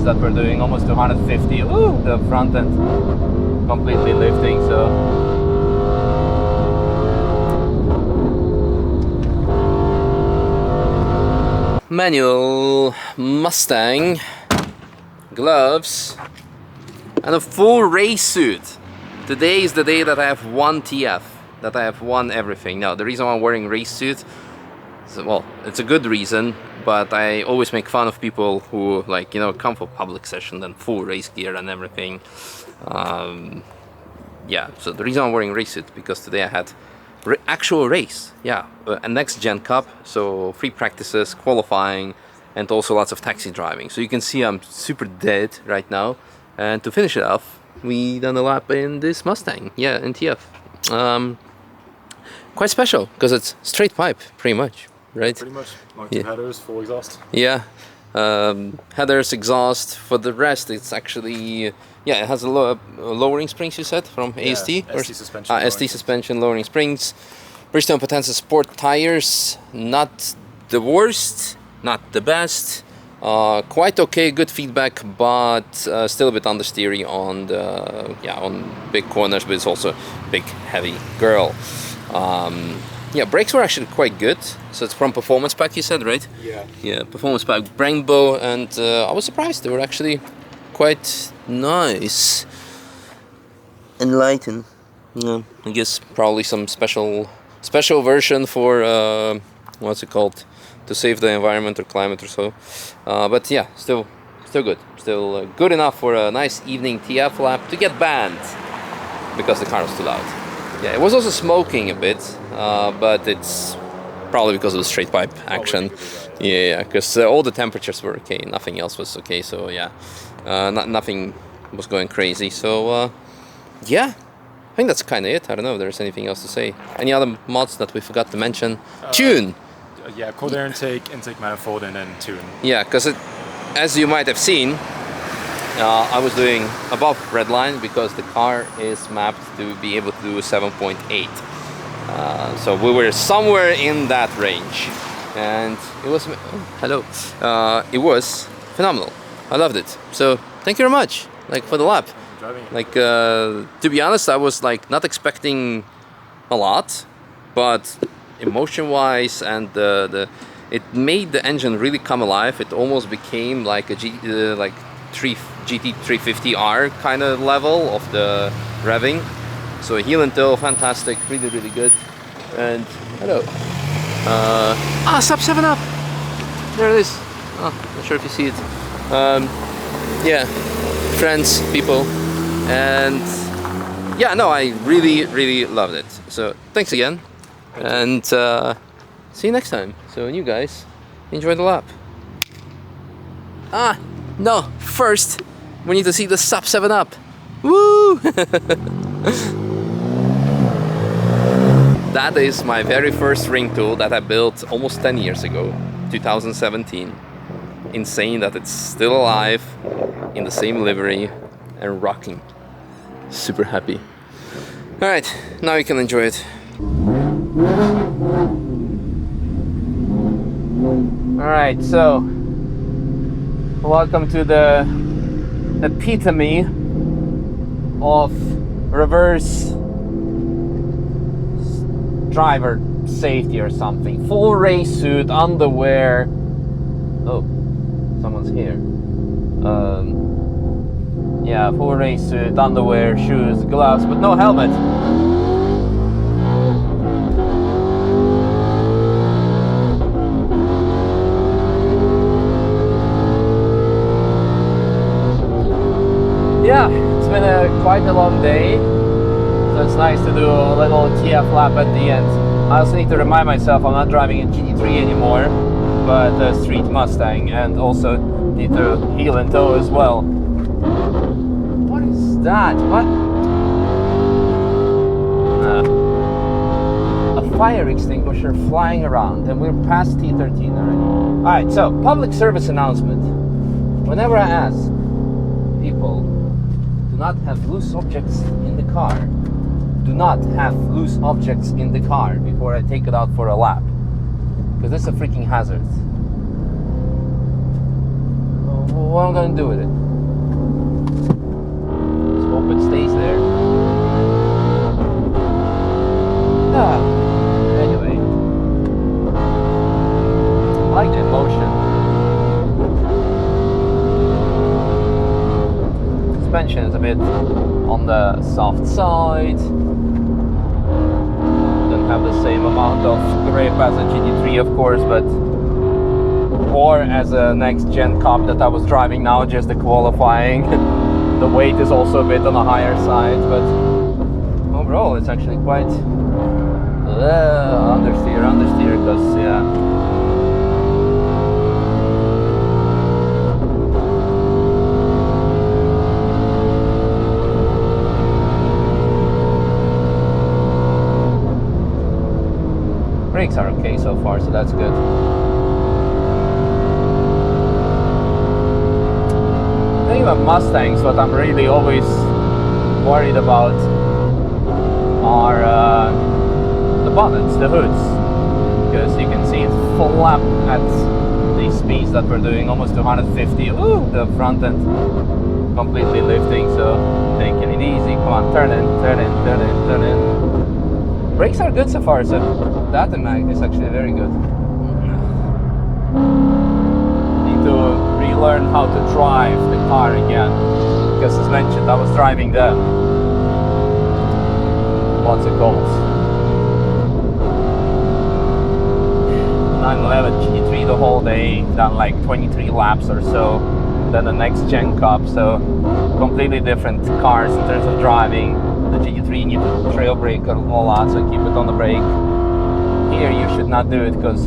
laps that we're doing, almost 250. Ooh, the front end completely lifting, so manual Mustang, gloves, and a full race suit. Today is the day that I have won TF, that I have won everything. Now, the reason why I'm wearing race suit, well, it's a good reason, but I always make fun of people who, like, you know, come for public session and full race gear and everything. Yeah, so the reason I'm wearing race suit, because today I had actual race, yeah, a next gen cup, so free practices, qualifying, and also lots of taxi driving. So you can see I'm super dead right now, and to finish it off, we done a lap in this Mustang, yeah, in TF. Quite special because it's straight pipe, pretty much, right? Pretty much, like two headers, full exhaust. Yeah, headers, exhaust. For the rest, it's actually, yeah, it has a lowering springs, you said, from AST? Yeah, ST suspension. ST suspension, lowering springs. Bridgestone Potenza Sport tires, not the worst, not the best. Quite okay, good feedback, but still a bit understeery on the, yeah, on big corners, but it's also big, heavy girl. Yeah, brakes were actually quite good. So it's from Performance Pack, you said, right? Yeah. Yeah, Performance Pack Brembo, and I was surprised they were actually quite nice. Enlightened. Yeah, I guess probably some special version for what's it called, to save the environment or climate or so. But yeah, still good. Still good enough for a nice evening TF lap to get banned because the car was too loud. Yeah, it was also smoking a bit, but it's probably because of the straight pipe action. Yeah, because all the temperatures were okay, nothing else was okay. So yeah, nothing was going crazy. So yeah, I think that's kind of it. I don't know if there's anything else to say. Any other mods that we forgot to mention? Tune. Yeah, cold air intake manifold, and then tune. Yeah, because as you might have seen, I was doing above redline because the car is mapped to be able to do 7.8. So we were somewhere in that range, and it was it was phenomenal. I loved it. So thank you very much, like, for the lap. Like, to be honest, I was like not expecting a lot, but emotion-wise, and it made the engine really come alive. It almost became like a GT350R kind of level of the revving. So heel and toe, fantastic, really good. And hello, sub 7 up. There it is. Oh, not sure if you see it. Yeah, friends, people, and yeah, no, I really loved it. So thanks again. And see you next time. So you guys enjoy the lap. No, first we need to see the sub 7 up. Woo! That is my very first ring tool that I built almost 10 years ago, 2017. Insane that it's still alive, in the same livery, and rocking. Super happy. Alright, now you can enjoy it. Alright, so welcome to the epitome of reverse driver safety or something. Full race suit, underwear. Oh, someone's here. Yeah, full race suit, underwear, shoes, gloves, but no helmet. Yeah, it's been quite a long day, so it's nice to do a little TF lap at the end. I also need to remind myself I'm not driving a GT3 anymore, but a street Mustang, and also need to heel and toe as well. What is that? What? A fire extinguisher flying around, and we're past T13 already. Alright, so public service announcement. Whenever I ask people, do not have loose objects in the car. Do not have loose objects in the car before I take it out for a lap. Because it's a freaking hazard. Oh what I'm gonna do with it. Let's hope it stays there. Anyway, I like the emotion. Suspension is a bit on the soft side. Don't have the same amount of grip as a GT3, of course, but or as a next gen Cup that I was driving now, just the qualifying. The weight is also a bit on the higher side, but overall it's actually quite understeer, because yeah. Brakes are okay so far, so that's good. The thing about Mustangs, what I'm really always worried about are the bonnets, the hoods, because you can see it's flapped at the speeds that we're doing, almost 250. Ooh, the front end completely lifting, so taking it easy. Come on, turn in, turn in, turn in, turn in. Brakes are good so far, so that is actually very good. Need to relearn how to drive the car again, because as mentioned, I was driving the, what's it called, 911 GT3 the whole day, done like 23 laps or so, then the next gen Cup, so completely different cars in terms of driving. The GT3 you need to trail brake a lot, so keep it on the brake. Here you should not do it, because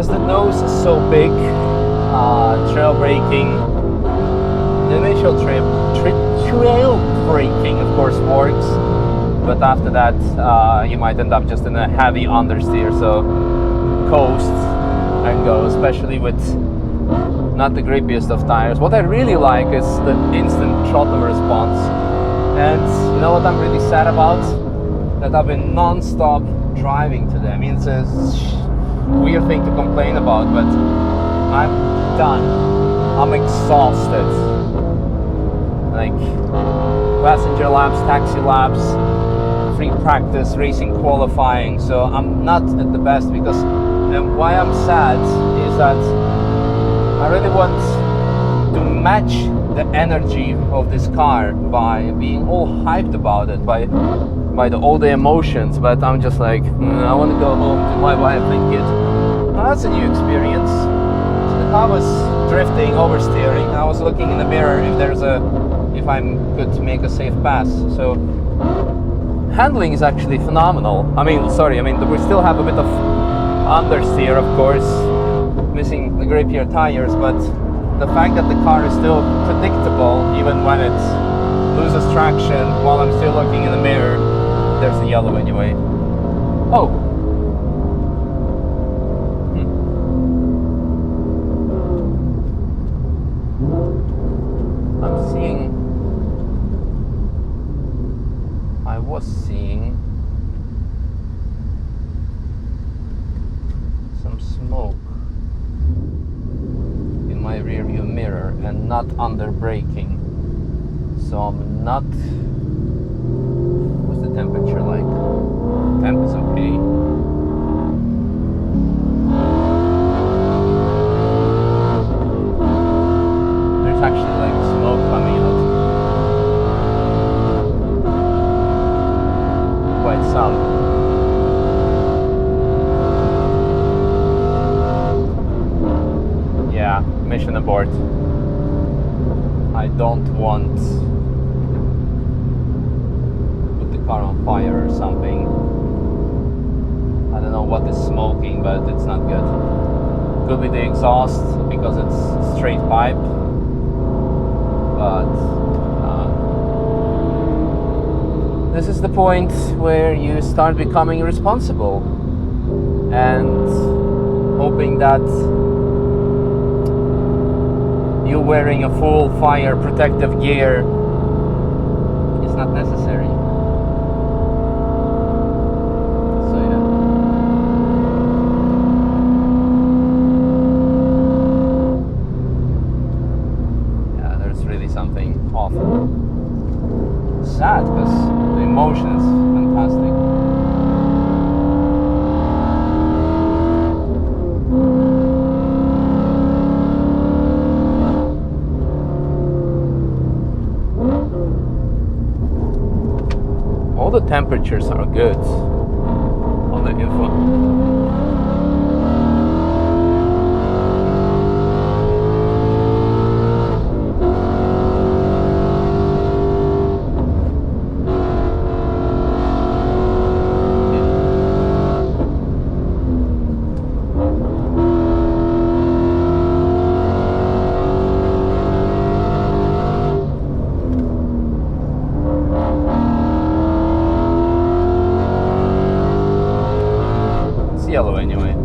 the nose is so big. Trail braking, the initial trail braking of course works, but after that you might end up just in a heavy understeer, so coast and go, especially with not the grippiest of tires. What I really like is the instant throttle response, and you know what I'm really sad about? That I've been non-stop driving today. I mean, it's a weird thing to complain about, but I'm done. I'm exhausted. Like passenger laps, taxi laps, free practice, racing qualifying, so I'm not at the best, because and why I'm sad is that I really want to match the energy of this car by being all hyped about it, by all the emotions, but I'm just like, I want to go home to my wife and kid. Well, that's a new experience. So the car was drifting, oversteering. I was looking in the mirror if I could make a safe pass. So handling is actually phenomenal. I mean, we still have a bit of understeer, of course, missing the grippier tires, but the fact that the car is still predictable even when it loses traction while I'm still looking in the mirror. There's the yellow anyway. Oh. I was seeing some smoke in my rear view mirror and not under braking, so I'm not. What's the temperature like? Temp is okay. There's actually like smoke coming out. Quite some. Yeah, mission abort. I don't want to put the car on fire or something. I don't know what is smoking, but it's not good. Could be the exhaust because it's straight pipe, but this is the point where you start becoming responsible and hoping that you wearing a full fire protective gear is not necessary. temperatures are good on the info. Yellow anyway.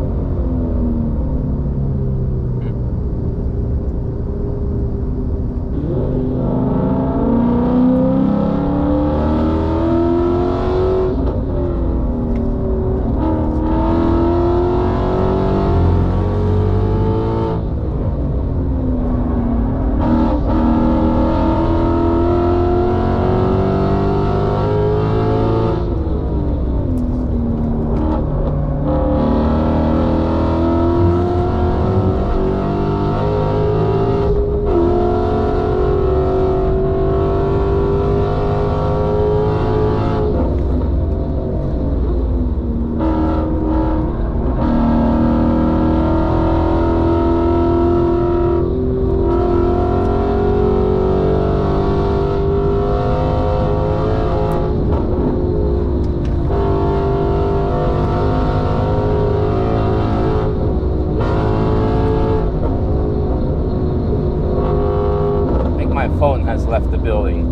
My phone has left the building.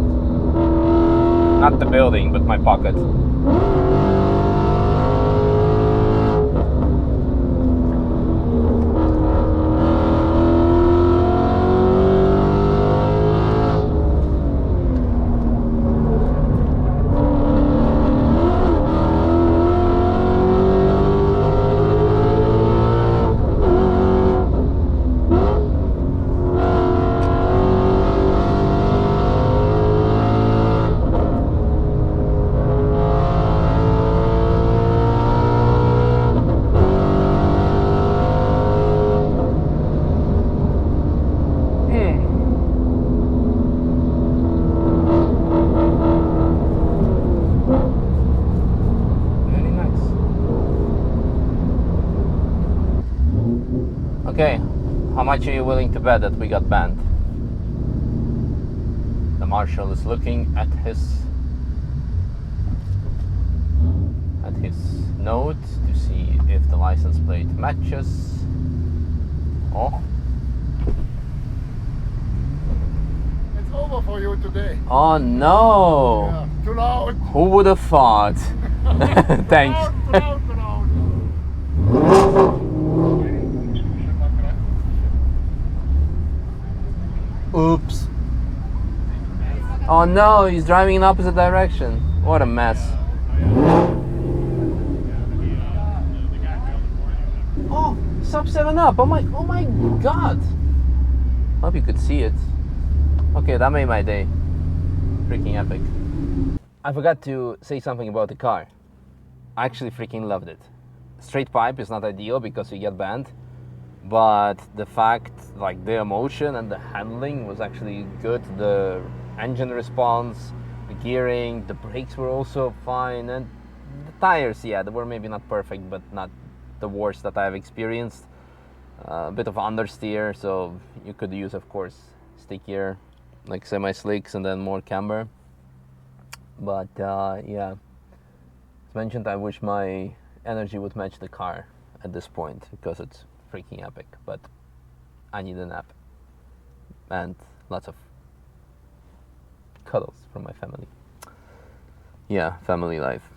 Not the building, but my pocket. Okay, how much are you willing to bet that we got banned? The marshal is looking at his note to see if the license plate matches. Oh. It's over for you today. Oh no! Yeah, too loud. Who would have thought? Thanks. Too loud. Oops. Oh no, he's driving in opposite direction. What a mess. Oh, sub 7 up. Oh my god. Hope you could see it. Okay, that made my day. Freaking epic. I forgot to say something about the car. I actually freaking loved it. Straight pipe is not ideal because you get banned. But the fact, like the emotion and the handling was actually good. The engine response, the gearing, the brakes were also fine, and the tires, yeah, they were maybe not perfect, but not the worst that I've experienced. A bit of understeer, so you could use, of course, stickier, like semi-slicks, and then more camber. But yeah, as mentioned, I wish my energy would match the car at this point because it's freaking epic, but I need a nap and lots of cuddles from my family. Yeah, family life.